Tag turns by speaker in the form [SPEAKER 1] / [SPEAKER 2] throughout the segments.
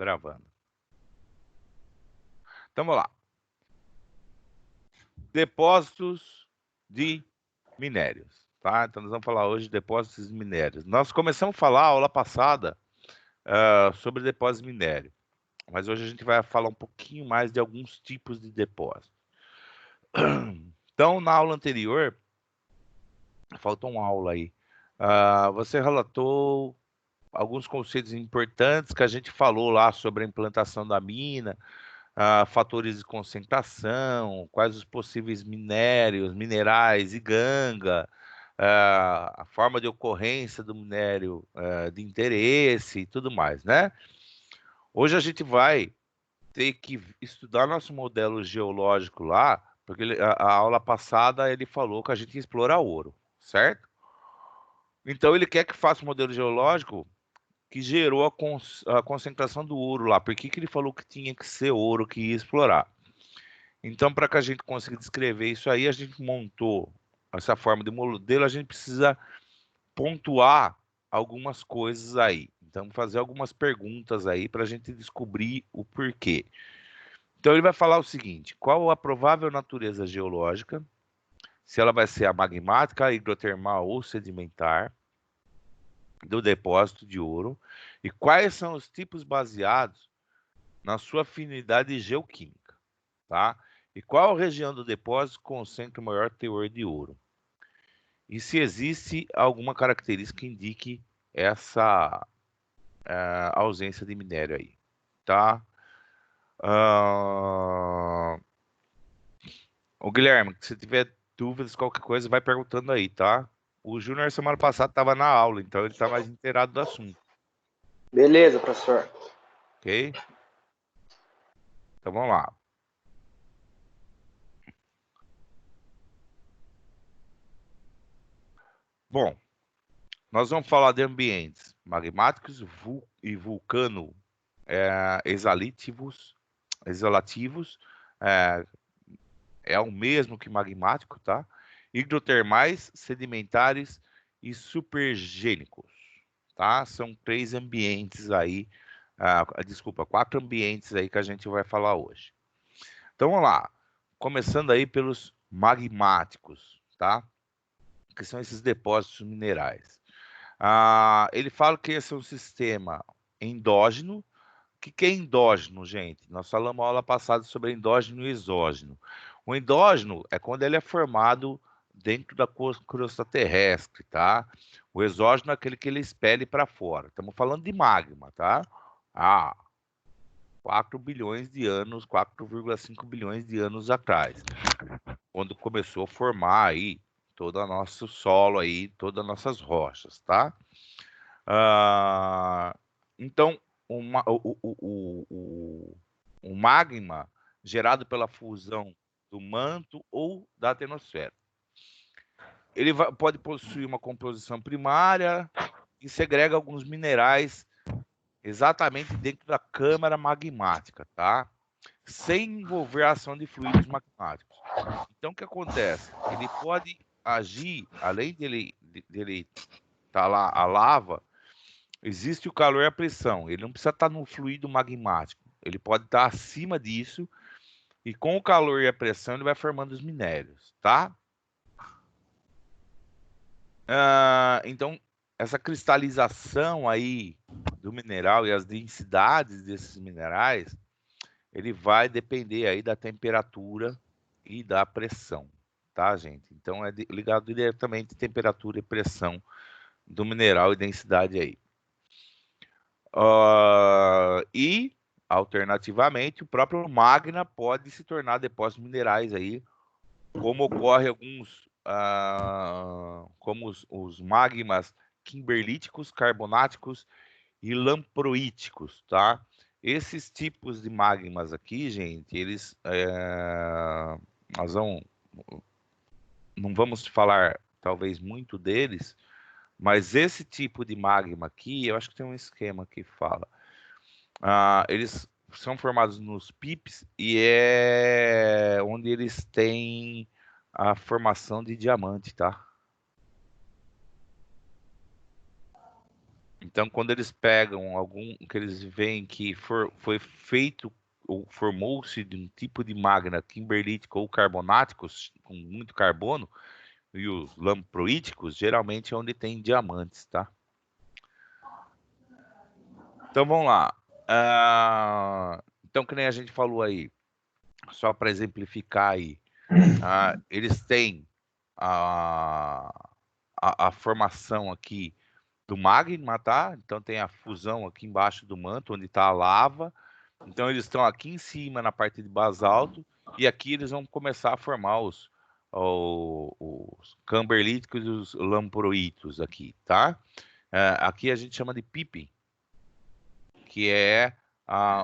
[SPEAKER 1] Gravando. Então, vamos lá. Depósitos de minérios, tá? Então, nós vamos falar hoje de depósitos de minérios. Nós começamos a falar, a aula passada, sobre depósitos de minério. Mas hoje a gente vai falar um pouquinho mais de alguns tipos de depósitos. Então, na aula anterior, faltou uma aula aí. Você relatou alguns conceitos importantes que a gente falou lá sobre a implantação da mina, fatores de concentração, quais os possíveis minérios, minerais e ganga, a forma de ocorrência do minério de interesse e tudo mais, né? Hoje a gente vai ter que estudar nosso modelo geológico lá, porque a aula passada ele falou que a gente explora ouro, certo? Então ele quer que faça o modelo geológico que gerou a concentração do ouro lá. Por que que ele falou que tinha que ser ouro que ia explorar? Então, para que a gente consiga descrever isso aí, a gente montou essa forma de modelo, a gente precisa pontuar algumas coisas aí. Então, fazer algumas perguntas aí para a gente descobrir o porquê. Então, ele vai falar o seguinte: qual a provável natureza geológica? Se ela vai ser a magmática, hidrotermal ou sedimentar do depósito de ouro, e quais são os tipos baseados na sua afinidade geoquímica, tá? E qual região do depósito concentra o maior teor de ouro? E se existe alguma característica que indique essa ausência de minério aí, tá? O Guilherme, se tiver dúvidas, qualquer coisa, vai perguntando aí, tá? O Júnior, semana passada, estava na aula, então ele está mais inteirado do assunto,
[SPEAKER 2] Beleza, professor.
[SPEAKER 1] ok? Então vamos lá. Bom, nós vamos falar de ambientes magmáticos e exalativos. É, é o mesmo que magmático, tá? Hidrotermais, sedimentares e supergênicos, tá? São 3 ambientes aí, desculpa, 4 ambientes aí que a gente vai falar hoje. Então vamos lá, começando aí pelos magmáticos, tá? Que são esses depósitos minerais. Ele fala que esse é um sistema endógeno. O que é endógeno, gente? Nós falamos na aula passada sobre endógeno e exógeno. O endógeno é quando ele é formado dentro da crosta terrestre, tá? O exógeno é aquele que ele expele para fora. Estamos falando de magma, tá? 4 bilhões de anos, 4,5 bilhões de anos atrás, quando começou a formar aí todo o nosso solo aí, todas as nossas rochas, tá? Então, o magma gerado pela fusão do manto ou da atmosfera. Ele pode possuir uma composição primária e segrega alguns minerais exatamente dentro da câmara magmática, tá? Sem envolver a ação de fluidos magmáticos. Então, o que acontece? Ele pode agir, além dele estar lá a lava, existe o calor e a pressão. Ele não precisa estar no fluido magmático. Ele pode estar acima disso e com o calor e a pressão ele vai formando os minérios, tá? Então, essa cristalização aí do mineral e as densidades desses minerais, ele vai depender aí da temperatura e da pressão, tá, gente? Então, é ligado diretamente à temperatura e pressão do mineral e densidade aí. E, alternativamente, o próprio magma pode se tornar depósitos minerais aí, como ocorre alguns, como os magmas kimberlíticos, carbonáticos e lamproíticos, tá? Esses tipos de magmas aqui, gente, eles, nós não vamos falar talvez muito deles, mas esse tipo de magma aqui, eu acho que tem um esquema que fala. Eles são formados nos pips e é onde eles têm a formação de diamante, tá? Então, quando eles pegam algum, que eles veem que foi feito ou formou-se de um tipo de magma kimberlítico ou carbonáticos com muito carbono, e os lamproíticos, geralmente é onde tem diamantes, tá? Então, vamos lá. Então, que nem a gente falou aí, só para exemplificar aí, eles têm a formação aqui do magma, tá? Então tem a fusão aqui embaixo do manto, onde está a lava. Então eles estão aqui em cima na parte de basalto e aqui eles vão começar a formar os camberlíticos e os lamproítos aqui, tá? Aqui a gente chama de pippin, que é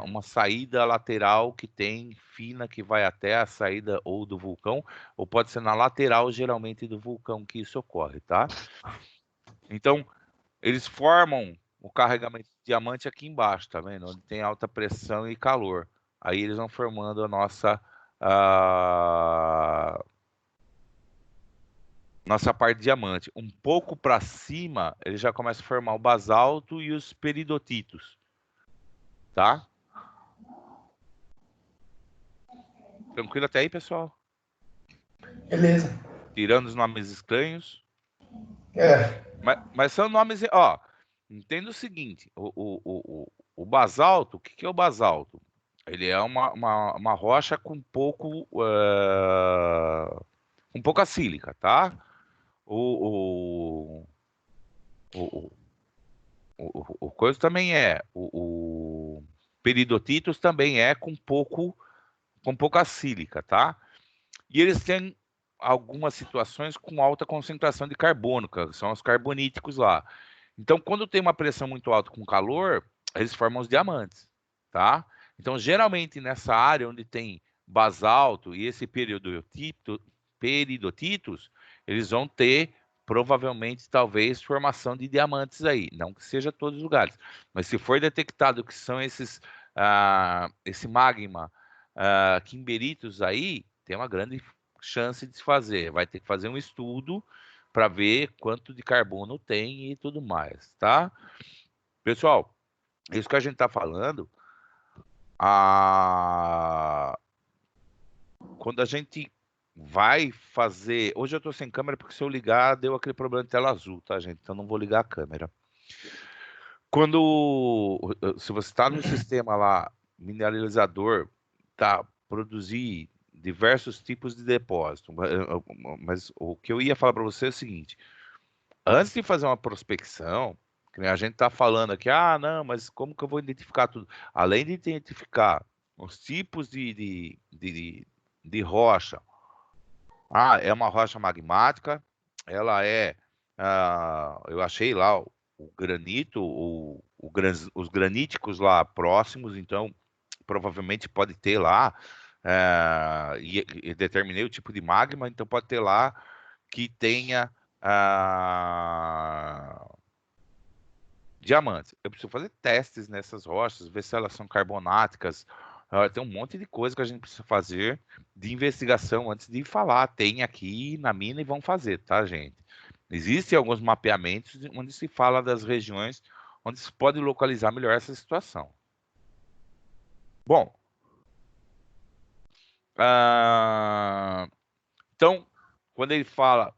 [SPEAKER 1] uma saída lateral que tem fina que vai até a saída ou do vulcão, ou pode ser na lateral, geralmente, do vulcão que isso ocorre, tá? Então, eles formam o carregamento de diamante aqui embaixo, tá vendo? Onde tem alta pressão e calor. Aí eles vão formando a nossa parte de diamante. Um pouco para cima, ele já começa a formar o basalto e os peridotitos, tá? Tranquilo até aí, pessoal?
[SPEAKER 3] Beleza.
[SPEAKER 1] Tirando os nomes estranhos.
[SPEAKER 3] É.
[SPEAKER 1] Mas são nomes, ó, entenda o seguinte, o basalto, o que é o basalto? Ele é uma rocha com pouca sílica, tá? O, o, o coisa também o peridotitos também é com pouca sílica, tá? E eles têm algumas situações com alta concentração de carbono, que são os carboníticos lá. Então, quando tem uma pressão muito alta com calor, eles formam os diamantes, tá? Então, geralmente nessa área onde tem basalto e esse peridotitos, eles vão ter provavelmente, talvez, formação de diamantes aí. Não que seja todos os lugares, mas se for detectado que são esse magma quimberitos aí, tem uma grande chance de se fazer. Vai ter que fazer um estudo para ver quanto de carbono tem e tudo mais, tá? Pessoal, isso que a gente está falando, quando a gente vai fazer... Hoje eu estou sem câmera porque se eu ligar, deu aquele problema de tela azul, tá, gente? Então não vou ligar a câmera. Se você está no sistema lá, mineralizador, tá, produzir diversos tipos de depósito, mas o que eu ia falar para você é o seguinte: antes de fazer uma prospecção, que nem a gente está falando aqui, não, mas como que eu vou identificar tudo? Além de identificar os tipos de rocha, é uma rocha magmática, ela eu achei lá o granito, os graníticos lá próximos, então provavelmente pode ter lá, e determinei o tipo de magma, então pode ter lá que tenha diamantes. Eu preciso fazer testes nessas rochas, ver se elas são carbonáticas. Tem um monte de coisa que a gente precisa fazer de investigação antes de falar. Tem aqui na mina e vão fazer, tá, gente? Existem alguns mapeamentos onde se fala das regiões onde se pode localizar melhor essa situação. Bom, então, quando ele fala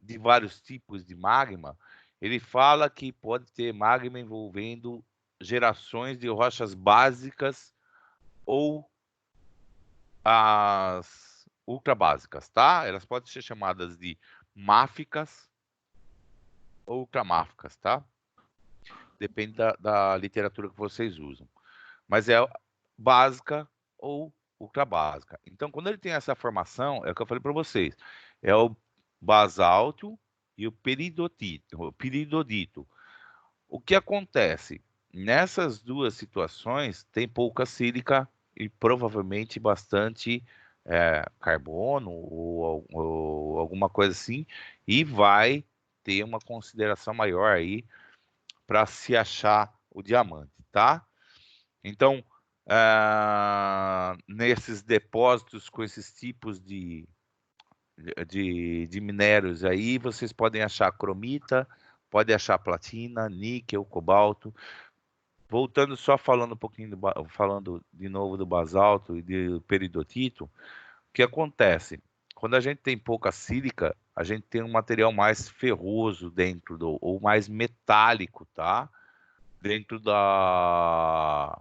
[SPEAKER 1] de vários tipos de magma, ele fala que pode ter magma envolvendo gerações de rochas básicas ou as ultrabásicas, tá? Elas podem ser chamadas de máficas ou ultramáficas, tá? Depende da literatura que vocês usam. Mas é básica ou ultrabásica. Então, quando ele tem essa formação, é o que eu falei para vocês, é o basáltio e o peridotito. O que acontece? Nessas duas situações, tem pouca sílica e provavelmente bastante carbono ou alguma coisa assim, e vai ter uma consideração maior aí para se achar o diamante, tá? Então, nesses depósitos com esses tipos de minérios aí, vocês podem achar cromita, pode achar platina, níquel, cobalto. Voltando só falando um pouquinho, falando de novo do basalto e do peridotito, o que acontece? Quando a gente tem pouca sílica, a gente tem um material mais ferroso dentro ou mais metálico, tá? Dentro da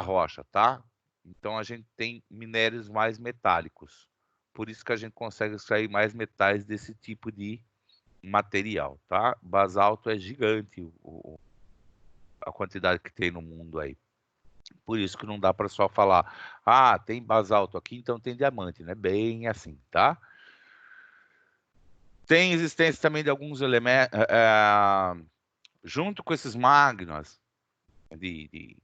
[SPEAKER 1] rocha, tá? Então a gente tem minérios mais metálicos. Por isso que a gente consegue extrair mais metais desse tipo de material, tá? Basalto é gigante a quantidade que tem no mundo aí. Por isso que não dá para só falar, ah, tem basalto aqui, então tem diamante, né? Bem assim, tá? Tem existência também de alguns elementos, junto com esses magmas de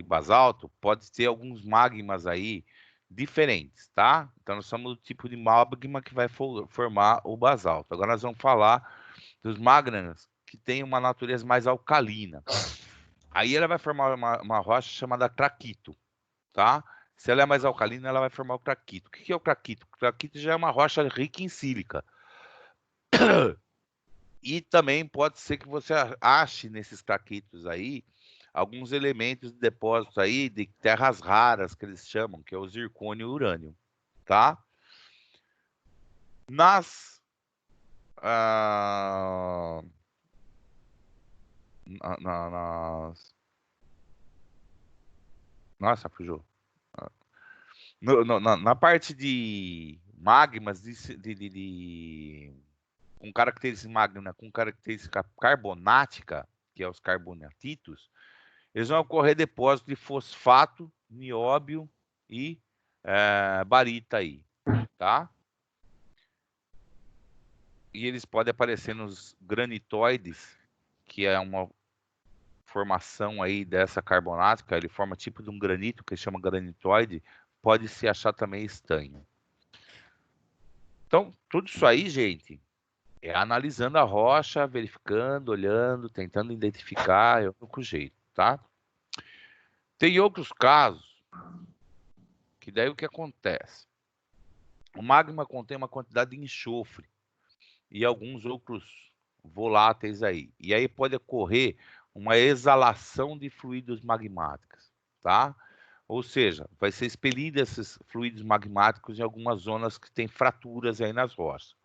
[SPEAKER 1] basalto, pode ter alguns magmas aí diferentes, tá? Então nós somos do tipo de magma que vai formar o basalto. Agora nós vamos falar dos magmas que tem uma natureza mais alcalina. Aí ela vai formar uma rocha chamada craquito, tá? Se ela é mais alcalina, ela vai formar o craquito. O que é o craquito? O craquito já é uma rocha rica em sílica. E também pode ser que você ache nesses craquitos aí alguns elementos de depósitos aí de terras raras, que eles chamam, que é o zircônio e o urânio, tá? Nas... nas... Nossa, fugiu. Na parte de magmas com característica magna, com característica carbonática, que é os carbonatitos, eles vão ocorrer depósitos de fosfato, nióbio e barita aí, tá? E eles podem aparecer nos granitoides, que é uma formação aí dessa carbonática, ele forma tipo de um granito, que se chama granitoide, pode se achar também estanho. Então, tudo isso aí, gente, é analisando a rocha, verificando, olhando, tentando identificar, é o único jeito, tá? Tem outros casos, que daí o que acontece? O magma contém uma quantidade de enxofre e alguns outros voláteis aí. E aí pode ocorrer uma exalação de fluidos magmáticos, tá? Ou seja, vai ser expelido esses fluidos magmáticos em algumas zonas que tem fraturas aí nas rochas.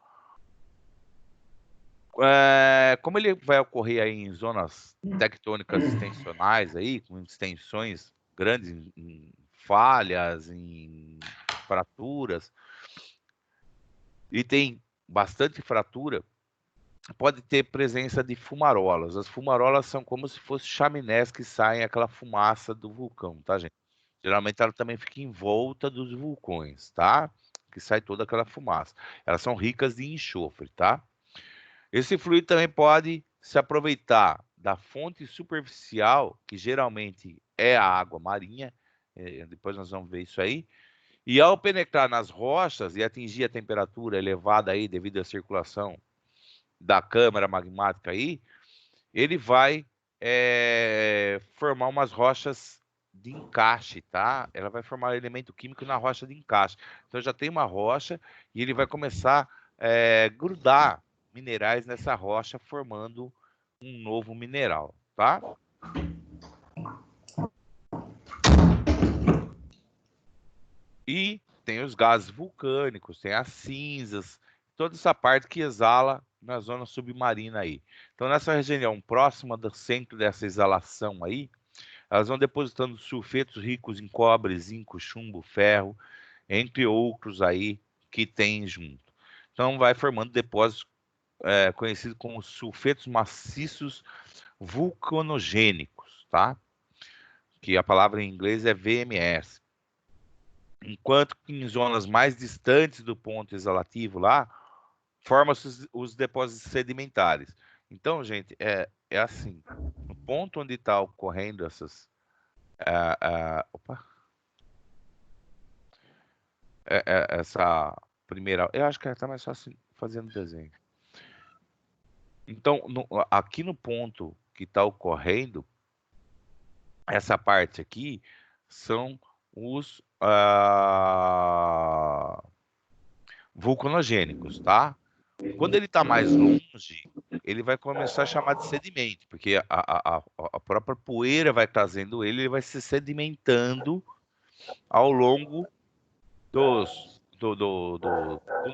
[SPEAKER 1] Como ele vai ocorrer aí em zonas tectônicas extensionais aí, com extensões grandes em falhas, em fraturas, e tem bastante fratura, pode ter presença de fumarolas. As fumarolas são como se fossem chaminés que saem aquela fumaça do vulcão, tá, gente? Geralmente ela também fica em volta dos vulcões, tá? Que sai toda aquela fumaça. Elas são ricas de enxofre, tá? Esse fluido também pode se aproveitar da fonte superficial, que geralmente é a água marinha, depois nós vamos ver isso aí, e ao penetrar nas rochas e atingir a temperatura elevada aí devido à circulação da câmara magmática aí, ele vai formar umas rochas de encaixe, tá? Ela vai formar um elemento químico na rocha de encaixe. Então já tem uma rocha e ele vai começar a grudar minerais nessa rocha, formando um novo mineral, tá? E tem os gases vulcânicos, tem as cinzas, toda essa parte que exala na zona submarina aí. Então, nessa região próxima do centro dessa exalação aí, elas vão depositando sulfetos ricos em cobre, zinco, chumbo, ferro, entre outros aí que tem junto. Então, vai formando depósitos conhecidos como sulfetos maciços vulcanogênicos, tá? Que a palavra em inglês é VMS. Enquanto que em zonas mais distantes do ponto exalativo lá, formam-se os depósitos sedimentares. Então, gente, é assim, no ponto onde está ocorrendo essas... essa primeira... Eu acho que está mais fácil fazendo desenho. Então, aqui no ponto que está ocorrendo, essa parte aqui são os vulcanogênicos, tá? Quando ele está mais longe, ele vai começar a chamar de sedimento, porque a própria poeira vai trazendo ele vai se sedimentando ao longo do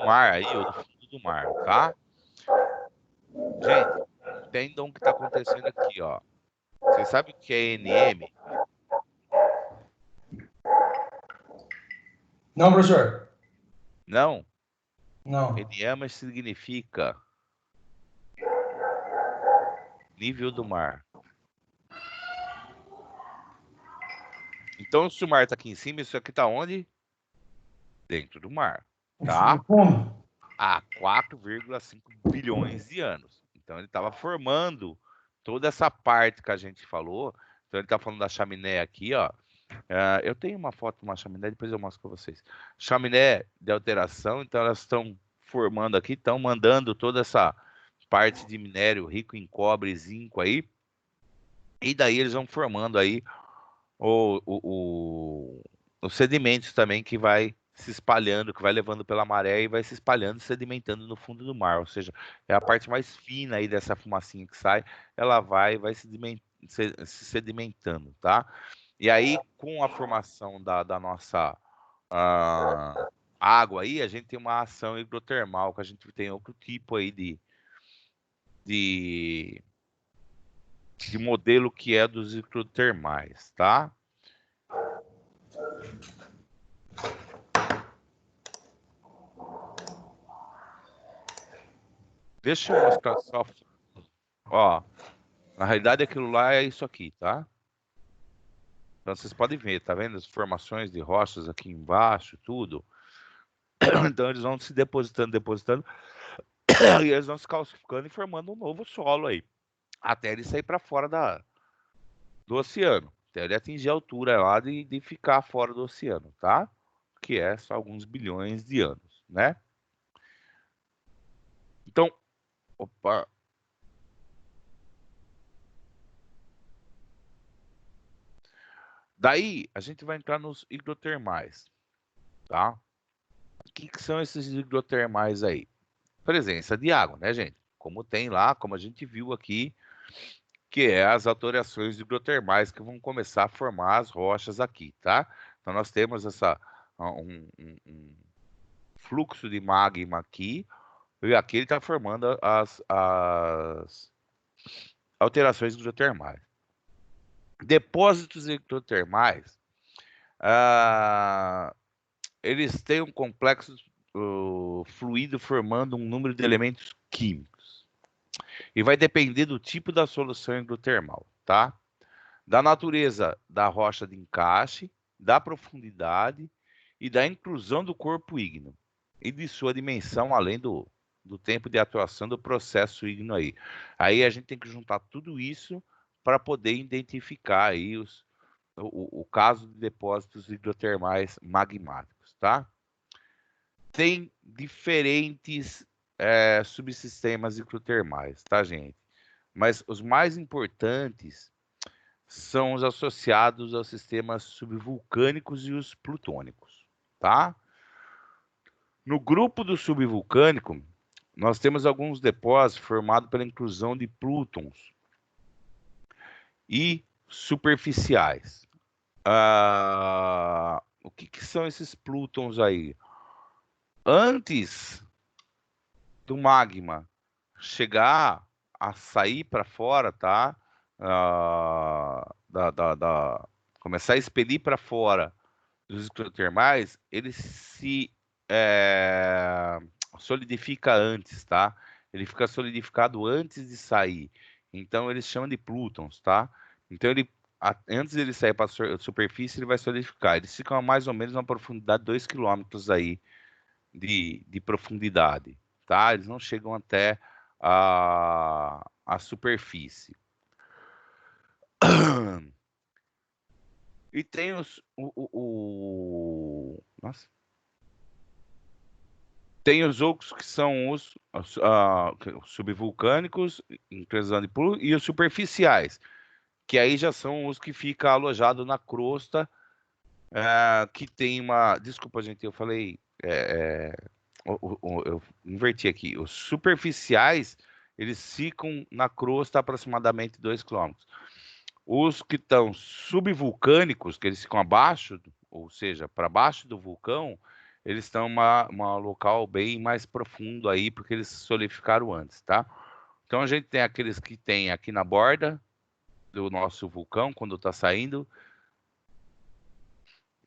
[SPEAKER 1] mar aí, ou do fundo do mar, tá? Gente, entendam o que está acontecendo aqui, ó. Vocês sabem o que é NM?
[SPEAKER 3] Não, professor.
[SPEAKER 1] Não?
[SPEAKER 3] Não.
[SPEAKER 1] NM significa nível do mar. Então, se o mar está aqui em cima, isso aqui está onde? Dentro do mar, tá?
[SPEAKER 3] Como?
[SPEAKER 1] Há 4,5 bilhões de anos. Então, ele estava formando toda essa parte que a gente falou. Então, ele está falando da chaminé aqui, ó. Eu tenho uma foto de uma chaminé, depois eu mostro para vocês. Chaminé de alteração, então elas estão formando aqui, estão mandando toda essa parte de minério rico em cobre e zinco aí. E daí eles vão formando aí os sedimentos também que vai se espalhando, que vai levando pela maré e vai se espalhando e sedimentando no fundo do mar. Ou seja, é a parte mais fina aí dessa fumacinha que sai, ela vai se sedimentando, tá? E aí, com a formação da nossa água aí, a gente tem uma ação hidrotermal, que a gente tem outro tipo aí de, de modelo que é dos hidrotermais, tá? Deixa eu mostrar só. Ó, na realidade aquilo lá é isso aqui, tá? Então vocês podem ver, tá vendo as formações de rochas aqui embaixo, tudo. Então eles vão se depositando, e eles vão se calcificando e formando um novo solo aí, até ele sair para fora do oceano, até ele atingir a altura lá de ficar fora do oceano, tá? Que é só alguns bilhões de anos, né? Então, opa. Daí a gente vai entrar nos hidrotermais, tá? O que são esses hidrotermais aí? Presença de água, né, gente? Como tem lá, como a gente viu aqui, que é as alterações hidrotermais que vão começar a formar as rochas aqui, tá? Então nós temos um fluxo de magma aqui, e aqui ele está formando as alterações hidrotermais. Depósitos hidrotermais, eles têm um complexo fluido formando um número de elementos químicos. E vai depender do tipo da solução hidrotermal, tá? Da natureza da rocha de encaixe, da profundidade e da inclusão do corpo ígneo e de sua dimensão, além do tempo de atuação do processo ígneo aí. Aí a gente tem que juntar tudo isso para poder identificar aí o caso de depósitos hidrotermais magmáticos, tá? Tem diferentes subsistemas hidrotermais, tá, gente? Mas os mais importantes são os associados aos sistemas subvulcânicos e os plutônicos, tá? No grupo do subvulcânico, nós temos alguns depósitos formados pela inclusão de plútons e superficiais. O que são esses plútons aí? Antes do magma chegar a sair para fora, tá? Começar a expelir para fora dos hidrotermais, ele se solidifica antes, tá? Ele fica solidificado antes de sair. Então eles chamam de plútons, tá? Então antes dele sair para a superfície, ele vai solidificar. Eles ficam a mais ou menos uma profundidade de 2 quilômetros aí de profundidade, tá? Eles não chegam até a superfície. E tem nossa. Tem os outros que são os subvulcânicos, inclusão de Pluto, e os superficiais, que aí já são os que ficam alojados na crosta, que tem uma... Desculpa, gente, eu falei... eu inverti aqui. Os superficiais, eles ficam na crosta aproximadamente 2 quilômetros. Os que estão subvulcânicos, que eles ficam abaixo, ou seja, para baixo do vulcão, eles estão em local bem mais profundo aí, porque eles solidificaram antes, tá? Então a gente tem aqueles que tem aqui na borda do nosso vulcão, quando está saindo,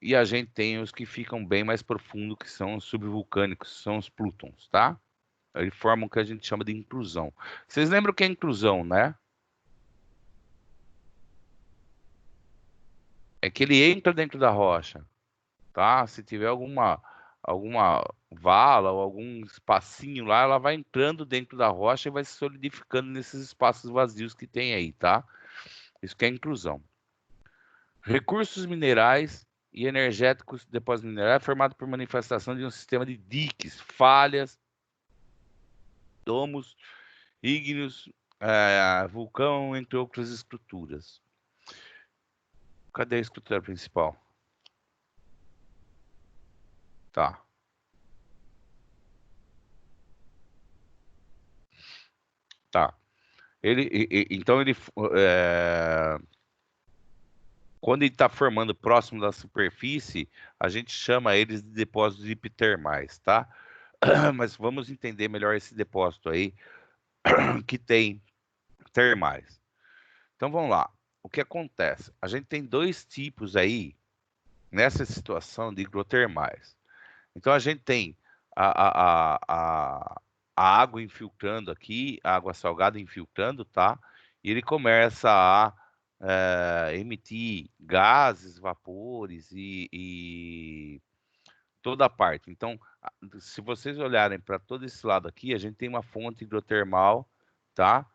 [SPEAKER 1] e a gente tem os que ficam bem mais profundo, que são os subvulcânicos, são os plútons, tá? Eles formam o que a gente chama de intrusão. Vocês lembram o que é intrusão, né? É que ele entra dentro da rocha, tá? Se tiver alguma vala ou algum espacinho lá, ela vai entrando dentro da rocha e vai se solidificando nesses espaços vazios que tem aí, tá? Isso que é intrusão. Recursos minerais e energéticos de depósito mineral é formado por manifestação de um sistema de diques, falhas, domos, ígneos, vulcão, entre outras estruturas. Cadê a estrutura principal? Tá. Tá. Então quando ele está formando próximo da superfície, a gente chama eles de depósitos epitermais, tá? Mas vamos entender melhor esse depósito aí que tem termais. Então vamos lá. O que acontece? A gente tem dois tipos aí nessa situação de hidrotermais. Então a gente tem a água infiltrando aqui, a água salgada infiltrando, tá? E ele começa a emitir gases, vapores e toda a parte. Então, se vocês olharem para todo esse lado aqui, a gente tem uma fonte hidrotermal, tá?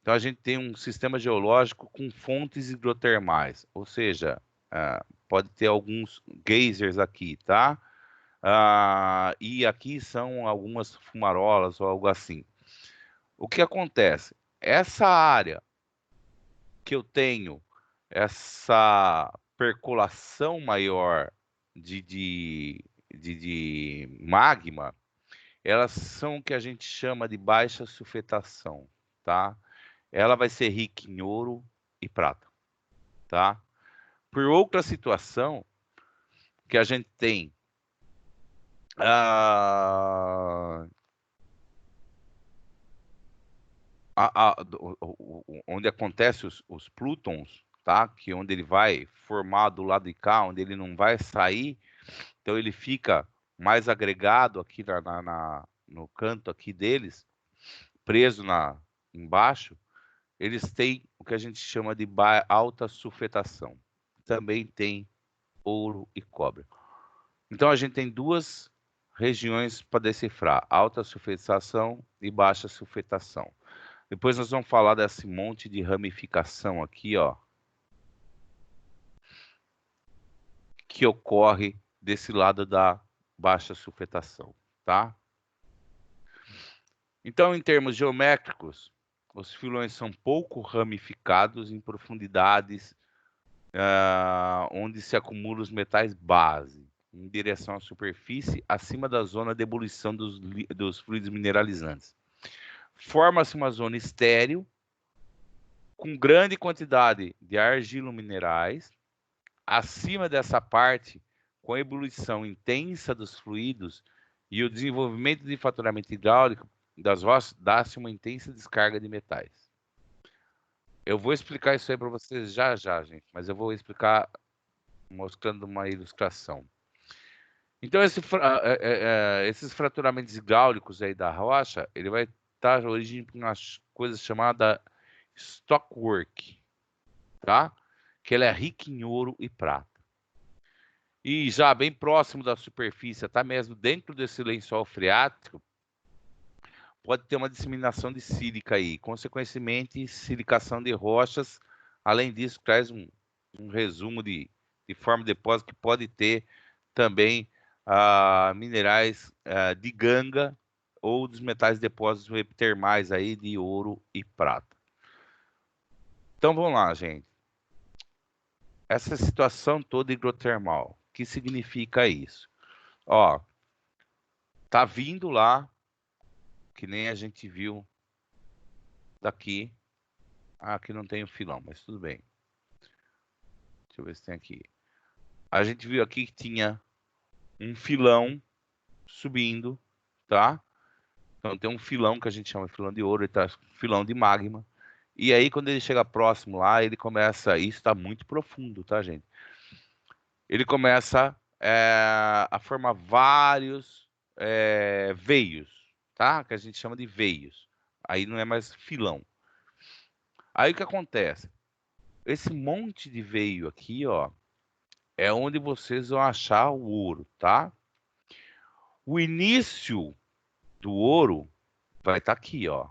[SPEAKER 1] Então a gente tem um sistema geológico com fontes hidrotermais, ou seja, pode ter alguns geysers aqui, tá? E aqui são algumas fumarolas ou algo assim. O que acontece? Essa área que eu tenho, essa percolação maior de magma, elas são o que a gente chama de baixa sulfetação, tá? Ela vai ser rica em ouro e prata, tá? Por outra situação que a gente tem ah, onde acontece os plútons, tá? Que onde ele vai formar do lado de cá, onde ele não vai sair, então ele fica mais agregado aqui no canto aqui deles, preso embaixo. Eles têm o que a gente chama de alta sulfetação. Também tem ouro e cobre. Então a gente tem duas regiões para decifrar: alta sulfetação e baixa sulfetação. Depois nós vamos falar desse monte de ramificação aqui, ó, que ocorre desse lado da baixa sulfetação, tá? Então, em termos geométricos, os filões são pouco ramificados em profundidades onde se acumulam os metais base, em direção à superfície, acima da zona de ebulição dos fluidos mineralizantes. Forma-se uma zona estéril, com grande quantidade de argilominerais. Acima dessa parte, com a ebulição intensa dos fluidos e o desenvolvimento de faturamento hidráulico das rochas, dá-se uma intensa descarga de metais. Eu vou explicar isso aí para vocês já já, gente, mas eu vou explicar mostrando uma ilustração. Então, esses fraturamentos hidráulicos aí da rocha, ele vai dar origem para uma coisa chamada stockwork, tá? Que ela é rica em ouro e prata. E já bem próximo da superfície, até mesmo dentro desse lençol freático, pode ter uma disseminação de sílica aí. Consequentemente, silicação de rochas. Além disso, traz um resumo de forma de depósito que pode ter também minerais de ganga ou dos metais depósitos epitermais aí de ouro e prata. Então vamos lá, gente. Essa situação toda hidrotermal, o que significa isso? Ó, tá vindo lá, que nem a gente viu daqui. Aqui não tem o filão, mas tudo bem. Deixa eu ver se tem aqui. A gente viu aqui que tinha um filão subindo, tá? Então tem um filão que a gente chama de filão de ouro, ele tá filão de magma. E aí quando ele chega próximo lá, ele começa, isso está muito profundo, tá, gente? Ele começa a formar vários veios, tá? Que a gente chama de veios. Aí não é mais filão. Aí o que acontece? Esse monte de veio aqui, ó, é onde vocês vão achar o ouro, tá? O início do ouro vai estar aqui, ó.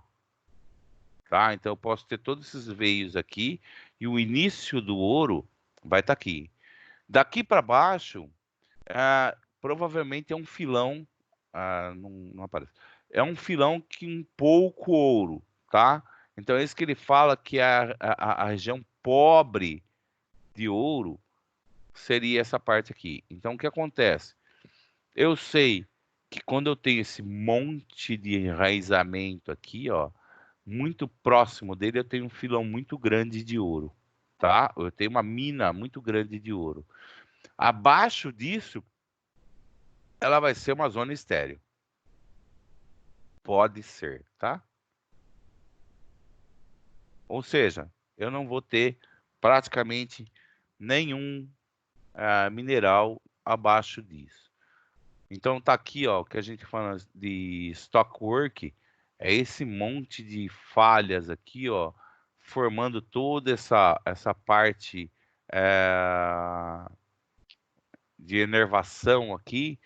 [SPEAKER 1] Tá? Então eu posso ter todos esses veios aqui e o início do ouro vai estar aqui. Daqui para baixo, provavelmente é um filão, não aparece. É um filão que um pouco ouro, tá? Então é isso que ele fala que a região pobre de ouro seria essa parte aqui. Então o que acontece? Eu sei que quando eu tenho esse monte de enraizamento aqui, ó, muito próximo dele, eu tenho um filão muito grande de ouro, tá? Eu tenho uma mina muito grande de ouro. Abaixo disso, ela vai ser uma zona estéril. Pode ser, tá? Ou seja, eu não vou ter praticamente nenhum mineral abaixo disso. Então tá aqui, ó, o que a gente fala de stockwork, é esse monte de falhas aqui, ó, formando toda essa parte de enervação aqui,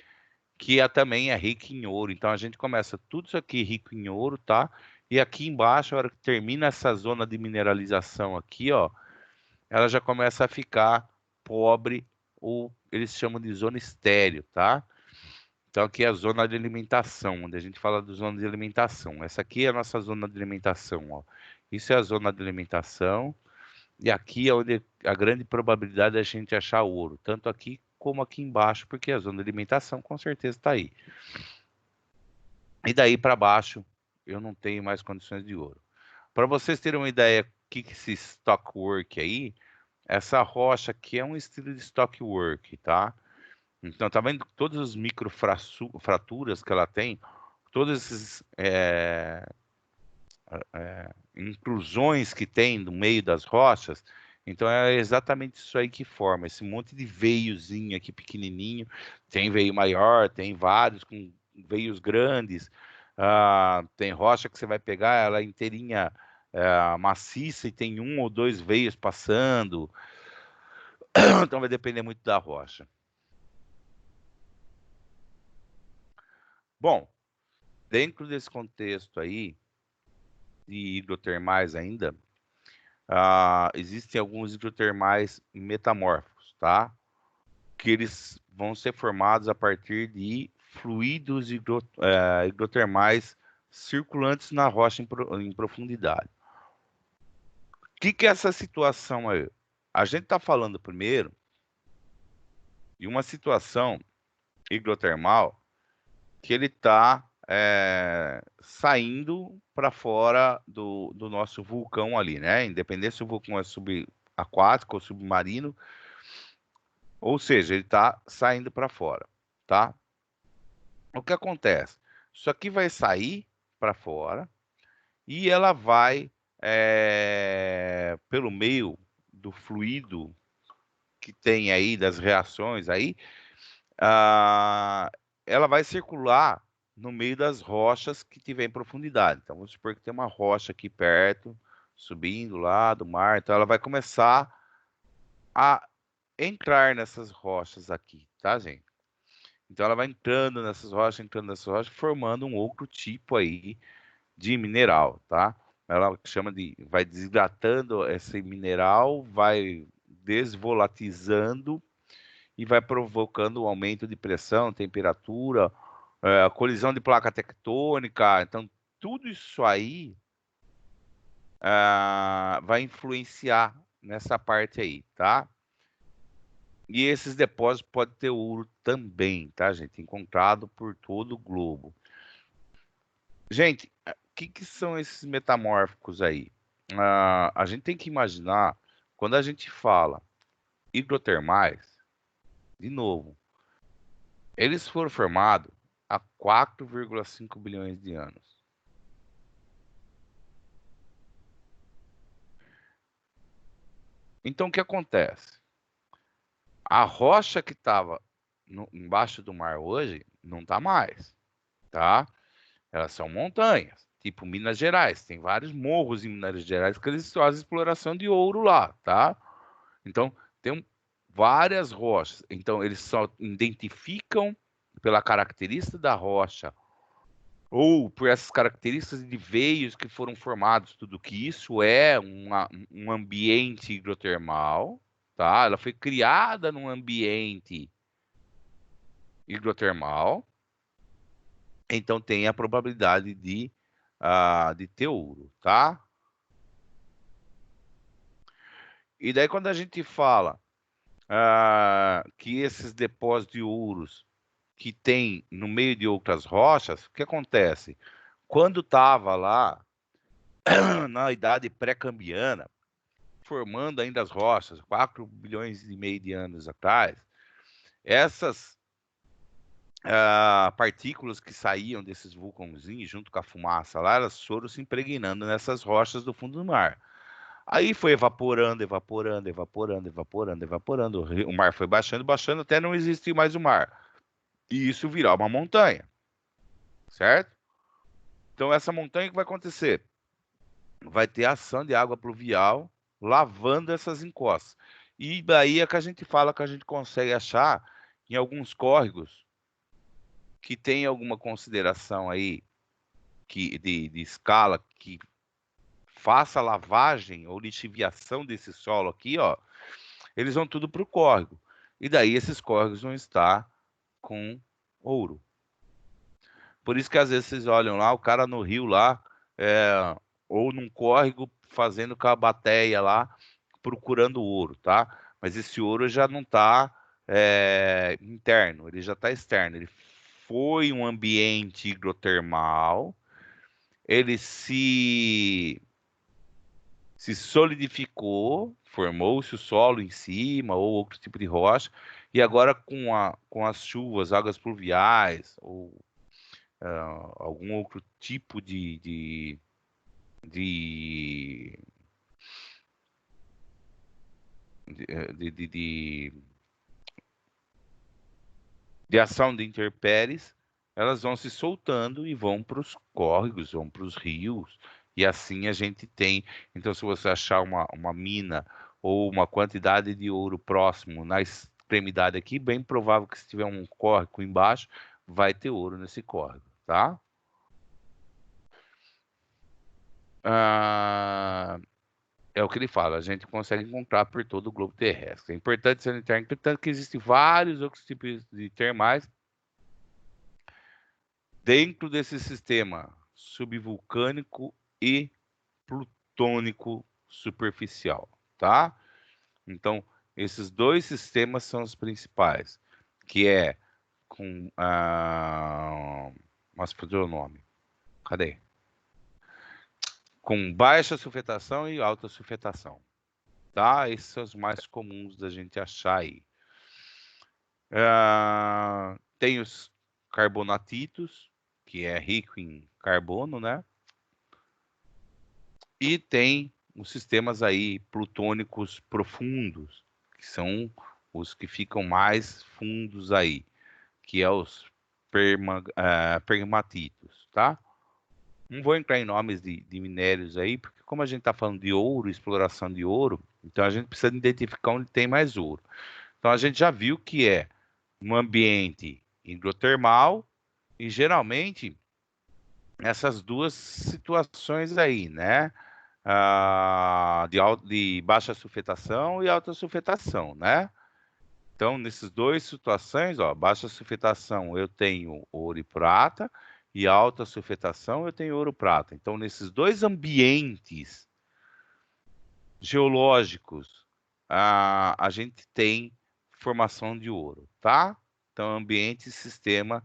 [SPEAKER 1] que também é rica em ouro. Então a gente começa tudo isso aqui rico em ouro, tá? E aqui embaixo, a hora que termina essa zona de mineralização aqui, ó, ela já começa a ficar pobre, ou eles chamam de zona estéril, tá? Então aqui é a zona de alimentação, onde a gente fala de zona de alimentação. Essa aqui é a nossa zona de alimentação, ó. Isso é a zona de alimentação. E aqui é onde a grande probabilidade é a gente achar ouro, tanto aqui como aqui embaixo, porque a zona de alimentação com certeza está aí. E daí para baixo eu não tenho mais condições de ouro. Para vocês terem uma ideia, o que é esse stockwork aí, essa rocha aqui é um estilo de stockwork, tá? Então tá vendo todas as microfraturas que ela tem, todas essas inclusões que tem no meio das rochas. Então é exatamente isso aí que forma esse monte de veiozinho aqui pequenininho. Tem veio maior, tem vários com veios grandes. Tem rocha que você vai pegar ela inteirinha maciça e tem um ou dois veios passando. Então vai depender muito da rocha. Bom, dentro desse contexto aí de hidrotermais ainda, existem alguns hidrotermais metamórficos, tá? Que eles vão ser formados a partir de fluidos hidrotermais circulantes na rocha em profundidade. O que é essa situação aí? A gente está falando primeiro de uma situação hidrotermal que ele está saindo para fora do nosso vulcão ali, né? Independente se o vulcão é subaquático ou submarino, ou seja, ele está saindo para fora, tá? O que acontece? Isso aqui vai sair para fora e ela vai, pelo meio do fluido que tem aí, das reações aí, ela vai circular no meio das rochas que tiver em profundidade. Então, vamos supor que tem uma rocha aqui perto, subindo lá do mar. Então, ela vai começar a entrar nessas rochas aqui, tá, gente? Então, ela vai entrando nessas rochas, formando um outro tipo aí de mineral, tá? Ela chama de, vai desidratando esse mineral, vai desvolatizando e vai provocando um aumento de pressão, temperatura, colisão de placa tectônica. Então, tudo isso aí vai influenciar nessa parte aí, tá? E esses depósitos podem ter ouro também, tá, gente? Encontrado por todo o globo. Gente, o que são esses metamórficos aí? A gente tem que imaginar, quando a gente fala hidrotermais, de novo, eles foram formados há 4,5 bilhões de anos. Então, o que acontece? A rocha que estava embaixo do mar hoje não está mais, tá? Elas são montanhas, tipo Minas Gerais. Tem vários morros em Minas Gerais que eles fazem exploração de ouro lá, tá? Então, tem várias rochas. Então, eles só identificam pela característica da rocha ou por essas características de veios que foram formados, tudo que isso é um ambiente hidrotermal, tá? Ela foi criada num ambiente hidrotermal, então tem a probabilidade de ter ouro, tá? E daí quando a gente fala que esses depósitos de ouros que tem no meio de outras rochas, o que acontece? Quando estava lá na idade pré-cambriana, formando ainda as rochas, 4 bilhões e meio de anos atrás, essas partículas que saíam desses vulcãozinhos junto com a fumaça lá, elas foram se impregnando nessas rochas do fundo do mar. Aí foi evaporando, evaporando, evaporando, evaporando, evaporando. O mar foi baixando, baixando, até não existir mais o mar. E isso virar uma montanha, certo? Então essa montanha, o que vai acontecer? Vai ter ação de água pluvial lavando essas encostas. E daí é que a gente fala que a gente consegue achar em alguns córregos que tem alguma consideração aí de escala que faça lavagem ou lixiviação desse solo aqui, ó, eles vão tudo para o córrego. E daí esses córregos vão estar com ouro. Por isso que às vezes vocês olham lá, o cara no rio lá, ou num córrego fazendo com a bateia lá, procurando ouro, tá? Mas esse ouro já não está interno, ele já está externo. Ele foi um ambiente hidrotermal, ele se solidificou, formou-se o solo em cima ou outro tipo de rocha, e agora com as chuvas, águas pluviais ou algum outro tipo de ação de intempéries, elas vão se soltando e vão para os córregos, vão para os rios, e assim a gente tem. Então, se você achar uma mina ou uma quantidade de ouro próximo na extremidade aqui, bem provável que se tiver um córrego embaixo, vai ter ouro nesse córrego, tá? É o que ele fala, a gente consegue encontrar por todo o globo terrestre. É importante salientar, entretanto, que existem vários outros tipos de termais dentro desse sistema subvulcânico e plutônico superficial, tá? Então, esses dois sistemas são os principais, que é com mas perdi o nome. Cadê? Com baixa sulfetação e alta sulfetação, tá? Esses são os mais comuns da gente achar aí. Tem os carbonatitos, que é rico em carbono, né? E tem os sistemas aí plutônicos profundos, que são os que ficam mais fundos aí, que é os pegmatitos, tá? Não vou entrar em nomes de minérios aí, porque como a gente está falando de ouro, exploração de ouro, então a gente precisa identificar onde tem mais ouro. Então a gente já viu que é um ambiente hidrotermal e geralmente essas duas situações aí, né? De baixa sulfetação e alta sulfetação, né? Então, nessas duas situações, ó, baixa sulfetação eu tenho ouro e prata, e alta sulfetação eu tenho ouro e prata. Então, nesses dois ambientes geológicos, a gente tem formação de ouro, tá? Então, ambiente e sistema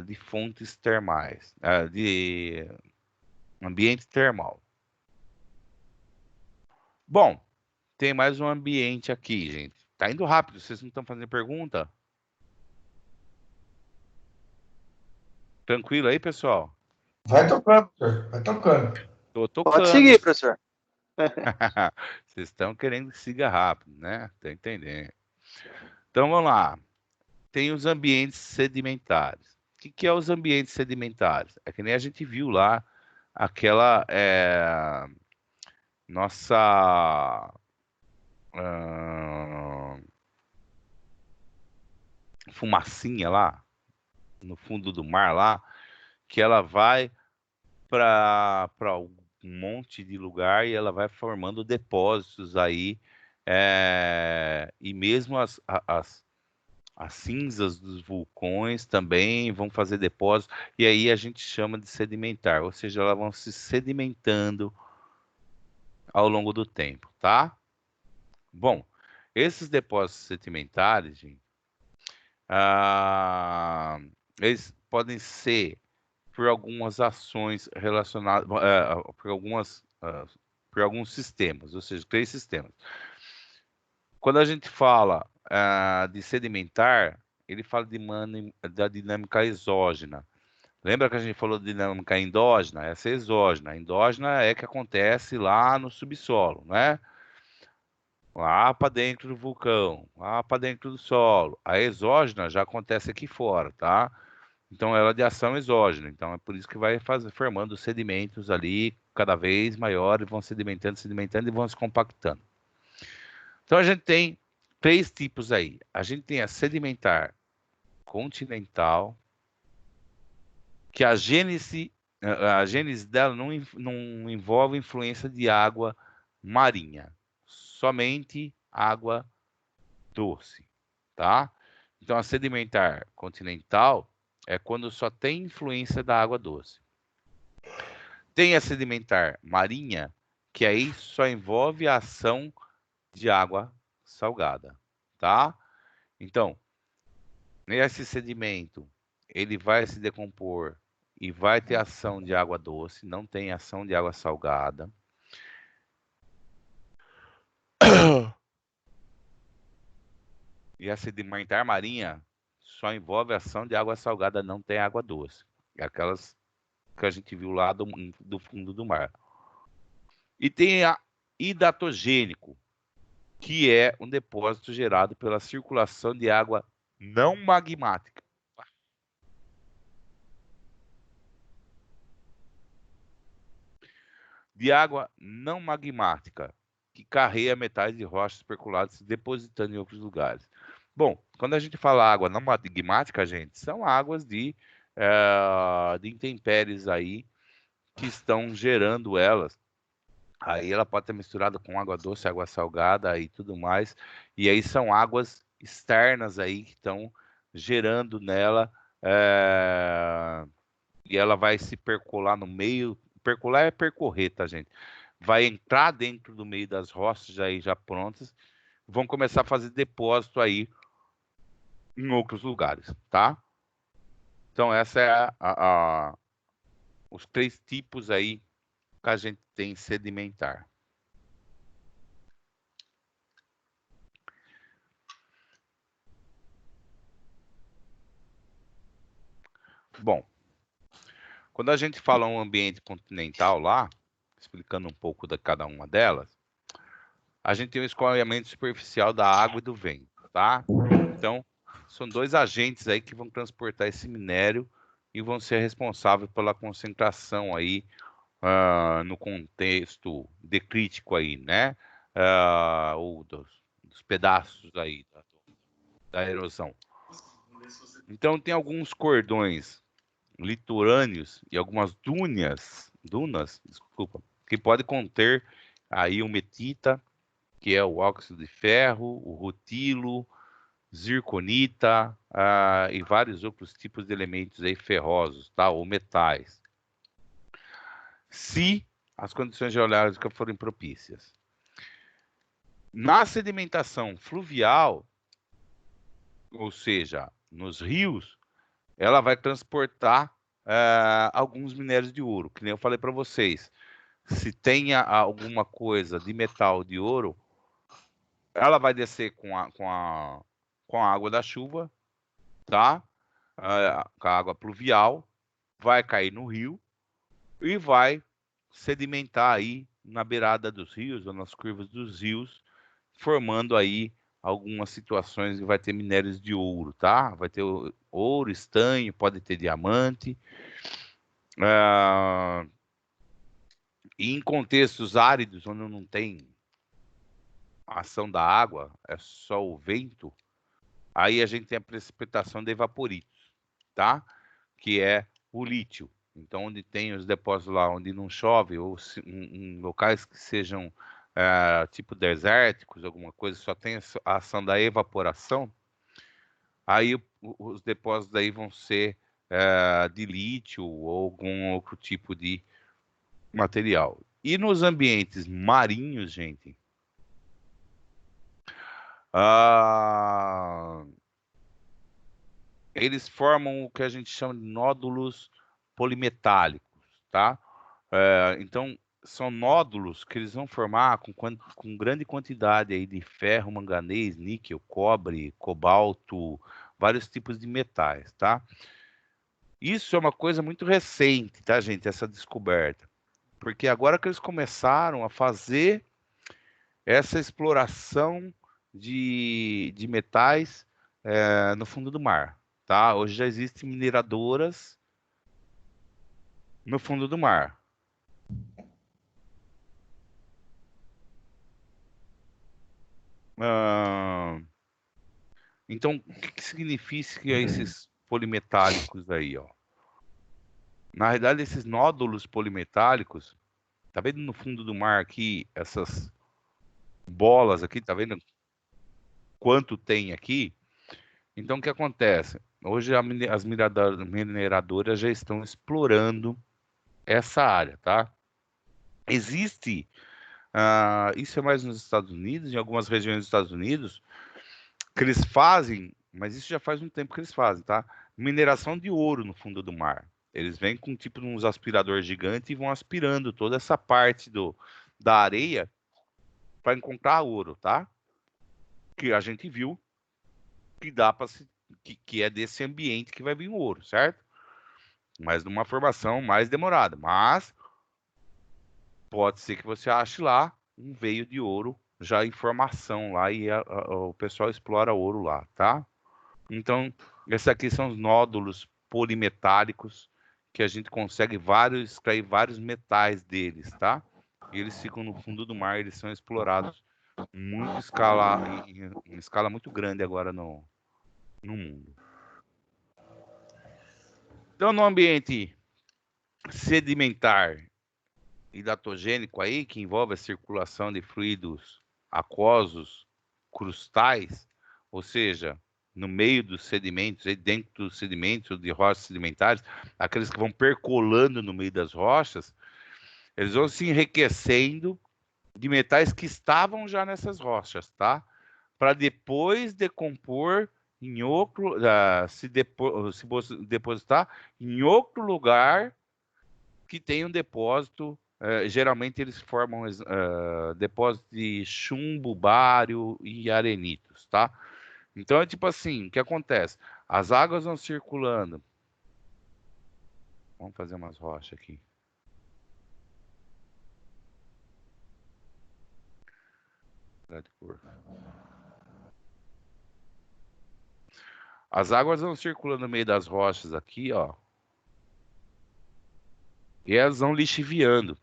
[SPEAKER 1] de fontes termais, de ambiente termal. Bom, tem mais um ambiente aqui, gente. Tá indo rápido, vocês não estão fazendo pergunta? Tranquilo aí, pessoal?
[SPEAKER 3] Vai tocando, professor. Vai tocando.
[SPEAKER 1] Tô
[SPEAKER 2] Pode
[SPEAKER 1] tocando.
[SPEAKER 2] seguir, professor.
[SPEAKER 1] Vocês estão querendo que siga rápido, né? Tô entendendo. Então, vamos lá. Tem os ambientes sedimentares. O que é os ambientes sedimentares? É que nem a gente viu lá aquela nossa fumacinha lá no fundo do mar lá, que ela vai para um monte de lugar e ela vai formando depósitos aí, e mesmo as cinzas dos vulcões também vão fazer depósitos, e aí a gente chama de sedimentar, ou seja, elas vão se sedimentando ao longo do tempo, tá? Bom, esses depósitos sedimentares, gente, eles podem ser por algumas ações relacionadas, por alguns sistemas, ou seja, 3 sistemas. Quando a gente fala de sedimentar, ele fala da dinâmica exógena. Lembra que a gente falou de dinâmica endógena? Essa é exógena. A endógena é que acontece lá no subsolo, né? Lá para dentro do vulcão, lá para dentro do solo. A exógena já acontece aqui fora, tá? Então ela é de ação exógena. Então é por isso que vai formando sedimentos ali cada vez maiores, vão sedimentando, sedimentando e vão se compactando. Então a gente tem 3 tipos aí. A gente tem a sedimentar continental, que a gênese dela não envolve influência de água marinha, somente água doce, tá? Então a sedimentar continental é quando só tem influência da água doce. Tem a sedimentar marinha, que aí só envolve a ação de água salgada, tá? Então, nesse sedimento, ele vai se decompor e vai ter ação de água doce, não tem ação de água salgada. E a sedimentar marinha só envolve ação de água salgada, não tem água doce. É aquelas que a gente viu lá do fundo do mar. E tem a hidatogênico, que é um depósito gerado pela circulação de água não magmática. De água não magmática, que carrega metais de rochas percoladas se depositando em outros lugares. Bom, quando a gente fala água não magmática, gente, são águas de intempéries aí que estão gerando elas. Aí ela pode estar misturada com água doce, água salgada e tudo mais. E aí são águas externas aí que estão gerando nela. E ela vai se percolar no meio. Percolar é percorrer, tá, gente? Vai entrar dentro do meio das rochas aí já prontas. Vão começar a fazer depósito aí em outros lugares, tá? Então, essa é os 3 tipos aí que a gente tem sedimentar. Bom, quando a gente fala um ambiente continental lá, explicando um pouco de cada uma delas, a gente tem o escoamento superficial da água e do vento, tá? Então, são 2 agentes aí que vão transportar esse minério e vão ser responsáveis pela concentração aí no contexto decrítico aí, né? Ou dos pedaços aí da erosão. Então, tem alguns cordões litorâneos e algumas dunas, desculpa, que podem conter aí o metita, que é o óxido de ferro, o rutilo, zirconita, e vários outros tipos de elementos aí ferrosos, tá? Ou metais. Se as condições geológicas forem propícias. Na sedimentação fluvial, ou seja, nos rios, ela vai transportar alguns minérios de ouro, que nem eu falei para vocês. Se tem alguma coisa de metal de ouro, ela vai descer com a água da chuva, tá? Com a água pluvial, vai cair no rio e vai sedimentar aí na beirada dos rios ou nas curvas dos rios, formando aí algumas situações que vai ter minérios de ouro, tá? Vai ter ouro, estanho, pode ter diamante. E em contextos áridos, onde não tem ação da água, é só o vento, aí a gente tem a precipitação de evaporitos, tá? Que é o lítio. Então, onde tem os depósitos lá, onde não chove, ou em locais que sejam tipo desérticos, alguma coisa, só tem a ação da evaporação, aí os depósitos daí vão ser de lítio ou algum outro tipo de material. E nos ambientes marinhos, gente, ah, eles formam o que a gente chama de nódulos polimetálicos, tá? Então, são nódulos que eles vão formar com grande quantidade aí de ferro, manganês, níquel, cobre, cobalto, vários tipos de metais, tá? Isso é uma coisa muito recente, tá, gente? Essa descoberta. Porque agora que eles começaram a fazer essa exploração de metais no fundo do mar, tá? Hoje já existem mineradoras no fundo do mar. Então, o que significa esses polimetálicos aí, ó? Na realidade, esses nódulos polimetálicos, tá vendo no fundo do mar aqui, essas bolas aqui, tá vendo quanto tem aqui? Então, o que acontece? Hoje as mineradoras já estão explorando essa área, tá? Existe, isso é mais nos Estados Unidos, em algumas regiões dos Estados Unidos, que eles fazem, mas isso já faz um tempo que eles fazem, tá? Mineração de ouro no fundo do mar. Eles vêm com tipo uns aspiradores gigantes e vão aspirando toda essa parte da areia para encontrar ouro, tá? Que a gente viu que dá para que é desse ambiente que vai vir o ouro, certo? Mas numa formação mais demorada. Mas pode ser que você ache lá um veio de ouro já em formação lá e o pessoal explora ouro lá, tá? Então, esses aqui são os nódulos polimetálicos que a gente consegue extrair vários metais deles, tá? E eles ficam no fundo do mar, eles são explorados em escala muito grande agora no mundo. Então, no ambiente sedimentar e datogênico aí, que envolve a circulação de fluidos aquosos, crustais, ou seja, no meio dos sedimentos, dentro dos sedimentos, de rochas sedimentares, aqueles que vão percolando no meio das rochas, eles vão se enriquecendo de metais que estavam já nessas rochas, tá? Para depois decompor em outro, se depositar em outro lugar que tem um depósito. Geralmente eles formam depósitos de chumbo, bário e arenitos, tá? Então é tipo assim, o que acontece? As águas vão circulando. Vamos fazer umas rochas aqui. As águas vão circulando no meio das rochas aqui, ó. E elas vão lixiviando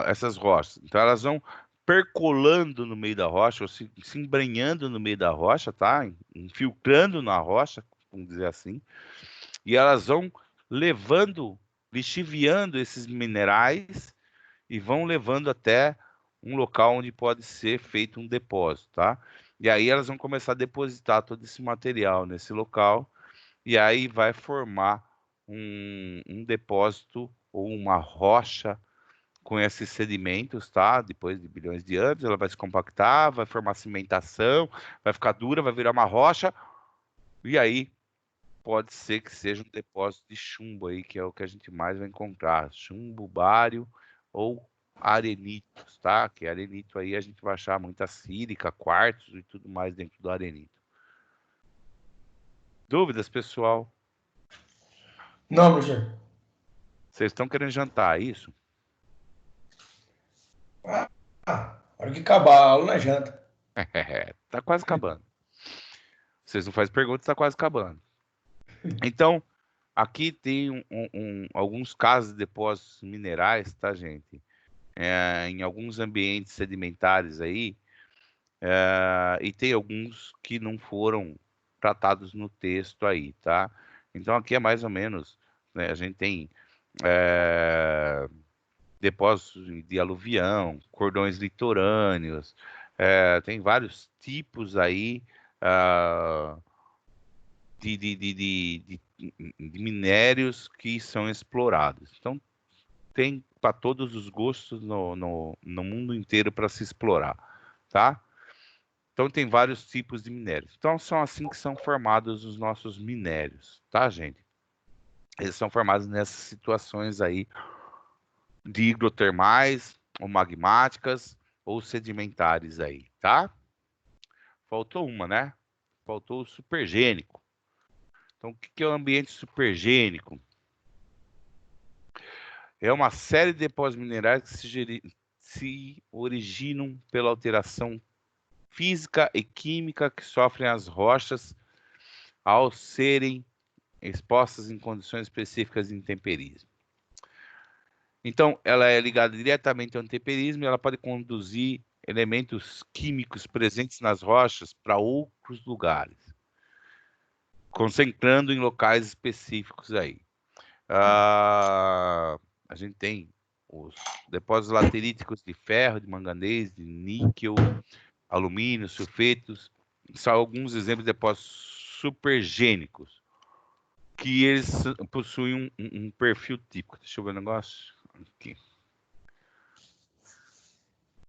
[SPEAKER 1] essas rochas. Então elas vão percolando no meio da rocha, ou se embrenhando no meio da rocha, tá? Infiltrando na rocha, vamos dizer assim. E elas vão levando, lixiviando esses minerais e vão levando até um local onde pode ser feito um depósito, tá? E aí elas vão começar a depositar todo esse material nesse local e aí vai formar um depósito ou uma rocha com esses sedimentos, tá? Depois de bilhões de anos, ela vai se compactar, vai formar cimentação, vai ficar dura, vai virar uma rocha E aí, pode ser que seja um depósito de chumbo aí, que é o que a gente mais vai encontrar. Chumbo, bário ou arenitos, tá? Que arenito aí a gente vai achar muita sílica, quartzo e tudo mais dentro do arenito. Dúvidas, pessoal?
[SPEAKER 3] Não, professor.
[SPEAKER 1] Vocês estão querendo jantar, é isso?
[SPEAKER 3] Ah, a hora que acabar a aula, na janta.
[SPEAKER 1] Tá quase acabando. Vocês não fazem perguntas, tá quase acabando. Então, aqui tem alguns casos de depósitos minerais, tá, gente? Em alguns ambientes sedimentares aí, e tem alguns que não foram tratados no texto aí, tá? Então, aqui é mais ou menos, né, a gente tem depósitos de aluvião, cordões litorâneos, tem vários tipos aí de minérios que são explorados. Então, tem para todos os gostos no mundo inteiro para se explorar, tá? Então, tem vários tipos de minérios. Então, são assim que são formados os nossos minérios, tá, gente? Eles são formados nessas situações aí de hidrotermais, ou magmáticas, ou sedimentares aí, tá? Faltou uma, né? Faltou o supergênico. Então, o que é o ambiente supergênico? É uma série de depósitos minerais que se originam pela alteração física e química que sofrem as rochas ao serem expostas em condições específicas de intemperismo. Então, ela é ligada diretamente ao intemperismo e ela pode conduzir elementos químicos presentes nas rochas para outros lugares, concentrando em locais específicos aí. A gente tem os depósitos lateríticos de ferro, de manganês, de níquel, alumínio, sulfetos. São alguns exemplos de depósitos supergênicos, que eles possuem um perfil típico. Deixa eu ver o negócio aqui.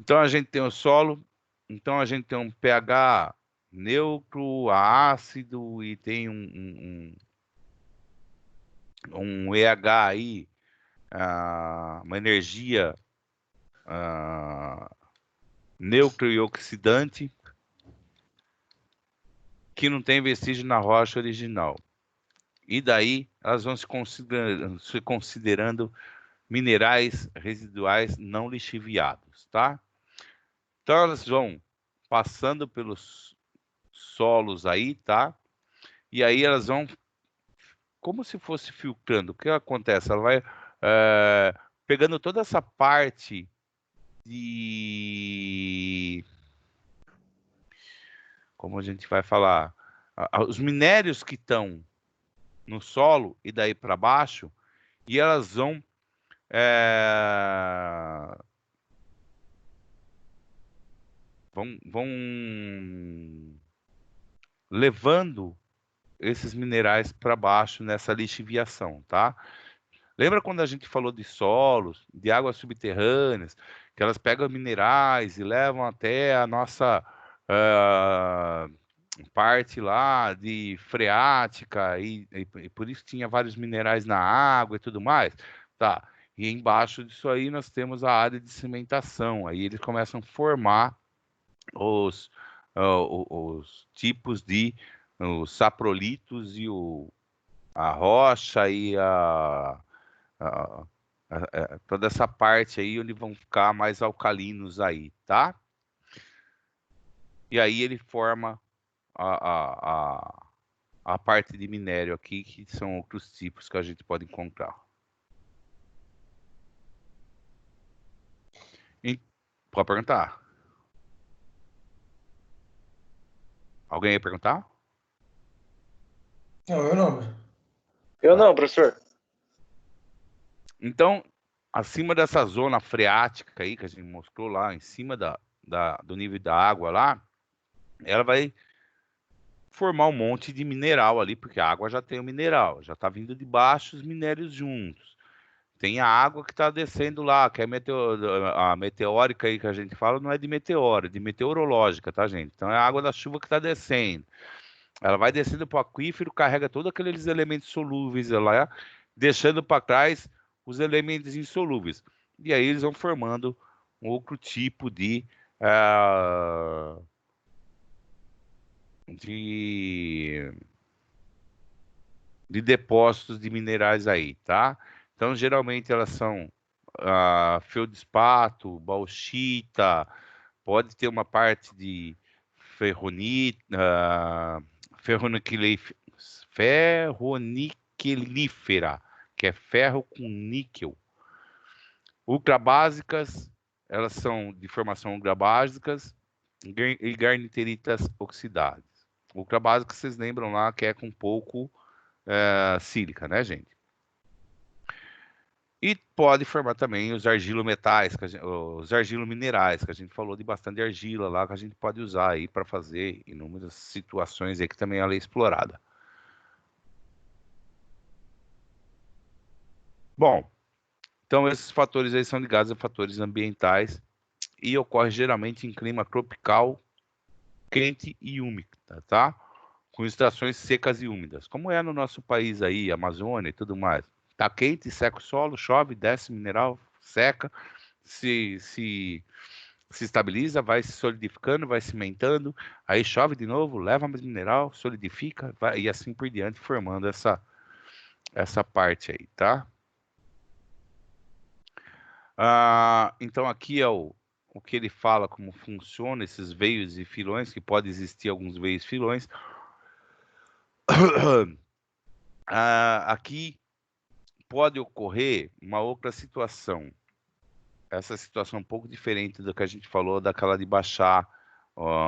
[SPEAKER 1] Então, a gente tem o solo, então a gente tem um pH neutro, ácido e tem um EH aí, uma energia neutro e oxidante, que não tem vestígio na rocha original. E daí elas vão se considerando minerais residuais não lixiviados, tá? Então elas vão passando pelos solos aí, tá? E aí elas vão como se fosse filtrando. O que acontece? Ela vai pegando toda essa parte de... Como a gente vai falar? Os minérios que estão no solo e daí para baixo, e elas vão vão levando esses minerais para baixo nessa lixiviação, tá? Lembra quando a gente falou de solos, de águas subterrâneas, que elas pegam minerais e levam até a nossa parte lá de freática e por isso tinha vários minerais na água e tudo mais? Tá. E embaixo disso aí nós temos a área de cimentação. Aí eles começam a formar os tipos de os saprolitos e a rocha e toda essa parte aí onde vão ficar mais alcalinos aí, tá? E aí ele forma a parte de minério aqui, que são outros tipos que a gente pode encontrar. Pode perguntar? Alguém ia perguntar?
[SPEAKER 3] Não, eu não.
[SPEAKER 2] Eu não, professor.
[SPEAKER 1] Então, acima dessa zona freática aí, que a gente mostrou lá, em cima do nível da água lá, ela vai formar um monte de mineral ali, porque a água já tem o mineral, já está vindo de baixo os minérios juntos. Tem a água que está descendo lá, que é a meteórica aí que a gente fala, não é de meteoro, é de meteorológica, tá, gente? Então é a água da chuva que está descendo. Ela vai descendo para o aquífero, carrega todos aqueles elementos solúveis lá, deixando para trás os elementos insolúveis. E aí eles vão formando um outro tipo ah, de, de depósitos de minerais aí, tá? Então, geralmente elas são feldespato, bauxita, pode ter uma parte de ferroniquilífera, que é ferro com níquel. Ultrabásicas, elas são de formação ultrabásicas e garniteritas oxidadas. Ultrabásicas, vocês lembram lá que é com pouco sílica, né, gente? E pode formar também os argilometais, os argilominerais, que a gente falou de bastante argila lá, que a gente pode usar aí para fazer inúmeras situações aí que também ela é explorada. Bom, então esses fatores aí são ligados a fatores ambientais e ocorre geralmente em clima tropical, quente e úmido, tá? Com estações secas e úmidas, como é no nosso país aí, Amazônia e tudo mais. Tá quente, seca o solo, chove, desce mineral, seca, se estabiliza, vai se solidificando, vai cimentando, aí chove de novo, leva mais mineral, solidifica, vai, e assim por diante, formando essa parte aí, tá? Então aqui é o que ele fala, como funciona esses veios e filões, que pode existir alguns veios e filões. Aqui pode ocorrer uma outra situação. Essa situação é um pouco diferente do que a gente falou, daquela de baixar,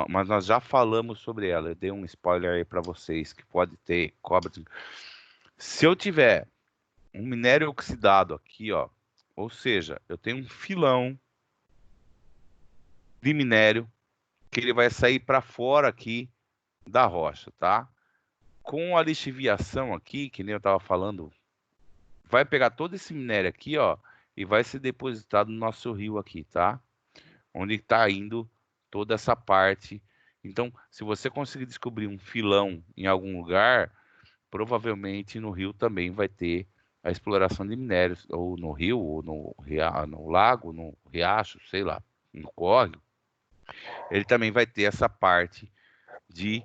[SPEAKER 1] mas nós já falamos sobre ela. Eu dei um spoiler aí para vocês, que pode ter cobra. Se eu tiver um minério oxidado aqui, ó, ou seja, eu tenho um filão de minério que ele vai sair para fora aqui da rocha, tá? Com a lixiviação aqui, que nem eu estava falando, vai pegar todo esse minério aqui, ó, e vai ser depositado no nosso rio aqui, tá? Onde está indo toda essa parte. Então, se você conseguir descobrir um filão em algum lugar, provavelmente no rio também vai ter a exploração de minérios, ou no rio, ou no lago, no riacho, sei lá, no córrego. Ele também vai ter essa parte de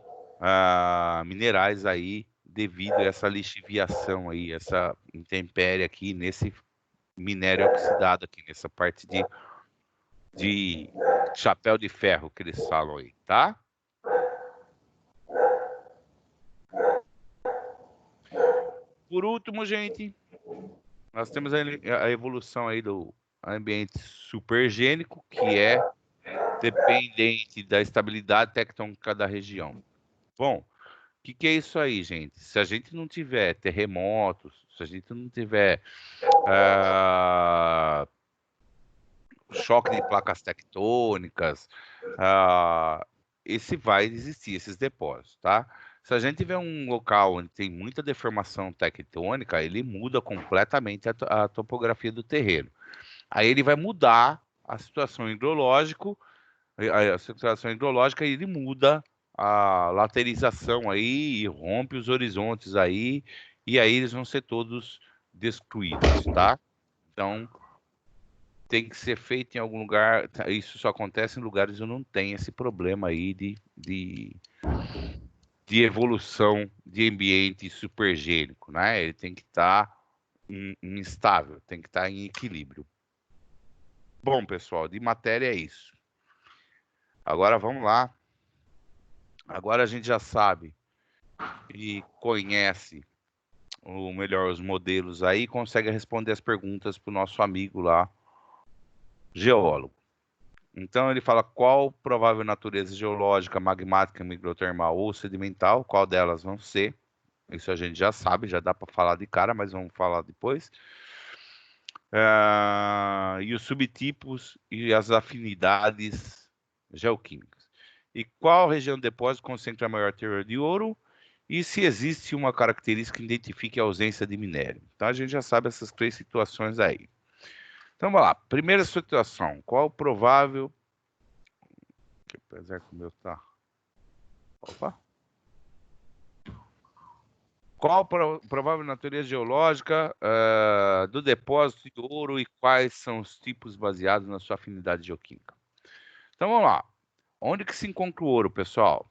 [SPEAKER 1] minerais aí, devido a essa lixiviação aí, essa intempérie aqui, nesse minério oxidado aqui, nessa parte de chapéu de ferro que eles falam aí, tá? Por último, gente, nós temos a evolução aí do ambiente supergênico, que é dependente da estabilidade tectônica da região. Bom, o que é isso aí, gente? Se a gente não tiver terremotos, se a gente não tiver choque de placas tectônicas, esse vai existir, esses depósitos, tá? Se a gente tiver um local onde tem muita deformação tectônica, ele muda completamente a topografia do terreno. Aí ele vai mudar a situação hidrológica e ele muda a laterização aí e rompe os horizontes aí, e aí eles vão ser todos destruídos, tá? Então, tem que ser feito em algum lugar. Isso só acontece em lugares onde não tem esse problema aí de evolução de ambiente supergênico, né? Ele tem que estar instável, tem que estar em equilíbrio. Bom, pessoal, de matéria é isso. Agora vamos lá. Agora a gente já sabe e conhece melhor os modelos aí, consegue responder as perguntas para o nosso amigo lá, geólogo. Então ele fala qual provável natureza geológica, magmática, microtermal ou sedimental, qual delas vão ser. Isso a gente já sabe, já dá para falar de cara, mas vamos falar depois. E os subtipos e as afinidades geoquímicas. E qual região do depósito concentra a maior teor de ouro? E se existe uma característica que identifique a ausência de minério. Então a gente já sabe essas três situações aí. Então vamos lá. Primeira situação. Qual o provável... Apesar que o meu tá... Opa! Qual a provável natureza geológica do depósito de ouro e quais são os tipos baseados na sua afinidade geoquímica? Então vamos lá. Onde que se encontra o ouro, pessoal?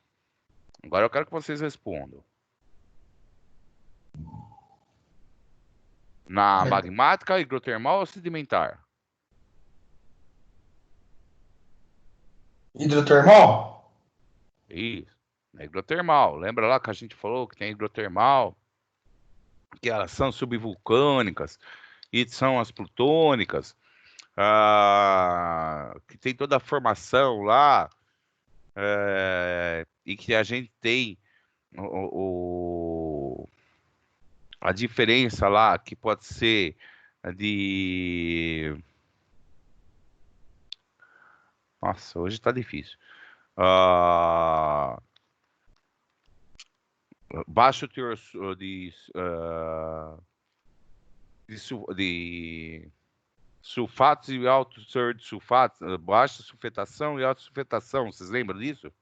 [SPEAKER 1] Agora eu quero que vocês respondam. Na magmática, hidrotermal ou sedimentar?
[SPEAKER 3] Hidrotermal?
[SPEAKER 1] Isso. Na hidrotermal. Lembra lá que a gente falou que tem hidrotermal, que elas são subvulcânicas e são as plutônicas, que tem toda a formação lá, e que a gente tem a diferença lá, que pode ser de... Nossa, hoje tá difícil. Baixo teor de sulfatos e alto teor de sulfatos, baixa sulfetação e alta sulfetação. Vocês lembram disso?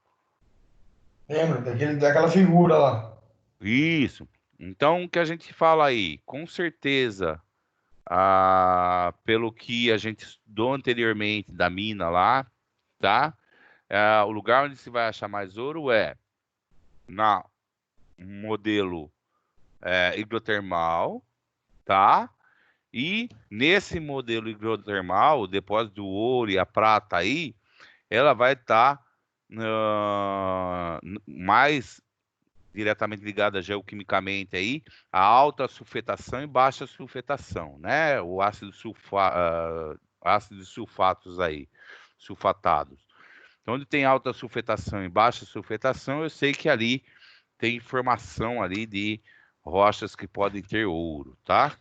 [SPEAKER 3] Lembro, daquela figura lá.
[SPEAKER 1] Isso. Então, o que a gente fala aí? Com certeza, pelo que a gente estudou anteriormente da mina lá, tá? O lugar onde se vai achar mais ouro é na modelo hidrotermal, tá? E nesse modelo hidrotermal, o depósito do ouro e a prata aí, ela vai estar mais diretamente ligada geoquimicamente aí a alta sulfetação e baixa sulfetação, né? O ácido sulfatos aí, sulfatados. Então, onde tem alta sulfetação e baixa sulfetação, eu sei que ali tem formação ali de rochas que podem ter ouro, tá?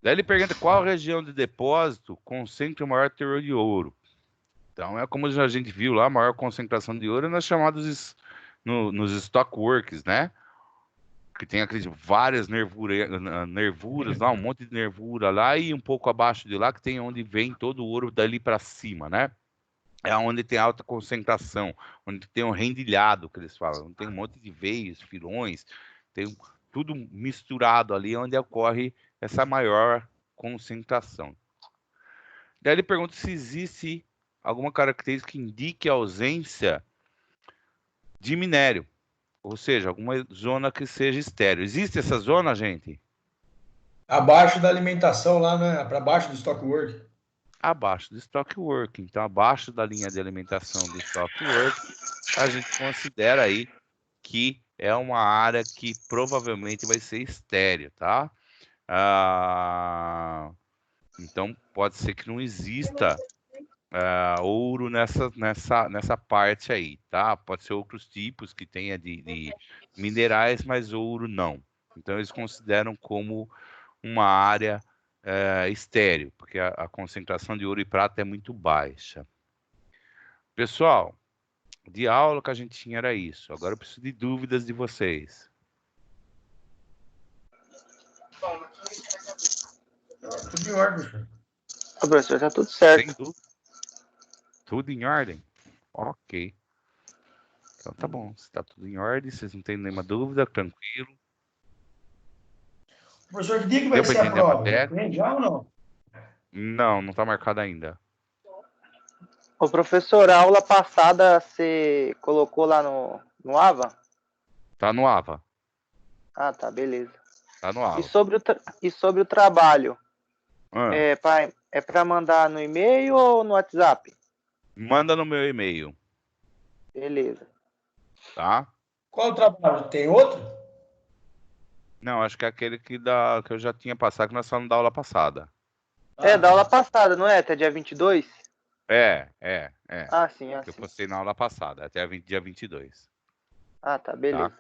[SPEAKER 1] Daí ele pergunta qual região de depósito concentra o maior teor de ouro. Então, é como a gente viu lá, a maior concentração de ouro nas chamadas nos stockworks, né? Que tem aqueles várias nervuras lá, um monte de nervura lá e um pouco abaixo de lá que tem onde vem todo o ouro dali para cima, né? É onde tem alta concentração, onde tem um rendilhado, que eles falam, onde tem um monte de veios, filões, tem tudo misturado ali, onde ocorre essa maior concentração. Daí ele pergunta se existe alguma característica que indique a ausência de minério, ou seja, alguma zona que seja estéril. Existe essa zona, gente?
[SPEAKER 3] Abaixo da alimentação lá, né? Para baixo do stockwork.
[SPEAKER 1] Abaixo do stockwork. Então, abaixo da linha de alimentação do stockwork, a gente considera aí que é uma área que provavelmente vai ser estéril, tá? Então, pode ser que não exista ouro nessa parte aí, tá? Pode ser outros tipos que tenha de minerais, mas ouro não. Então, eles consideram como uma área estéril, porque a concentração de ouro e prata é muito baixa. Pessoal, de aula que a gente tinha era isso. Agora eu preciso de dúvidas de vocês.
[SPEAKER 3] Tudo em ordem, professor.
[SPEAKER 2] Professor, tá tudo certo.
[SPEAKER 1] Sem dúvida. Tudo em ordem? Ok. Então tá bom. Se tá tudo em ordem, vocês não têm nenhuma dúvida, tranquilo.
[SPEAKER 3] Professor, que dia que vai ser a prova? Tem já ou não?
[SPEAKER 1] Não, não tá marcado ainda.
[SPEAKER 2] Ô, professor, a aula passada você colocou lá no AVA?
[SPEAKER 1] Tá no AVA.
[SPEAKER 2] Ah, tá, beleza.
[SPEAKER 1] Tá no AVA.
[SPEAKER 2] E sobre o trabalho?
[SPEAKER 1] Ah,
[SPEAKER 2] É para mandar no e-mail ou no WhatsApp?
[SPEAKER 1] manda no meu e-mail,
[SPEAKER 2] Beleza.
[SPEAKER 1] tá?
[SPEAKER 3] Qual o trabalho? Tem outro?
[SPEAKER 1] Não, acho que é aquele que eu já tinha passado, que nós falamos da aula passada.
[SPEAKER 2] Da aula passada, não é? Até dia 22?
[SPEAKER 1] É.
[SPEAKER 2] Ah, sim,
[SPEAKER 1] Que eu postei na aula passada, até dia 22.
[SPEAKER 2] Ah, tá, beleza.
[SPEAKER 1] Tá?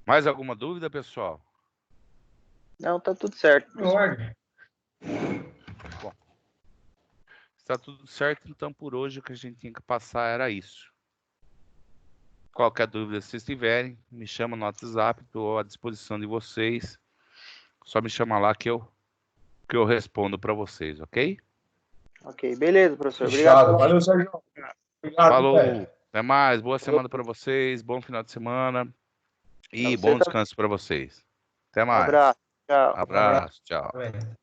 [SPEAKER 1] Mais alguma dúvida, pessoal?
[SPEAKER 2] Não, tá tudo certo.
[SPEAKER 3] Em ordem.
[SPEAKER 1] Bom, está tudo certo, então por hoje o que a gente tinha que passar era isso. Qualquer dúvida que vocês tiverem, me chama no WhatsApp, estou à disposição de vocês. Só me chama lá que eu respondo para vocês, ok?
[SPEAKER 2] Ok, beleza, professor.
[SPEAKER 3] Fechado.
[SPEAKER 2] Obrigado.
[SPEAKER 3] Valeu, Sérgio. Obrigado,
[SPEAKER 1] Falou!
[SPEAKER 3] velho.
[SPEAKER 1] Até mais. Boa semana para vocês. Bom final de semana. E bom descanso para vocês. Até
[SPEAKER 2] Um
[SPEAKER 1] mais.
[SPEAKER 2] abraço. Tchau.
[SPEAKER 1] Abraço. Tchau.
[SPEAKER 3] Também.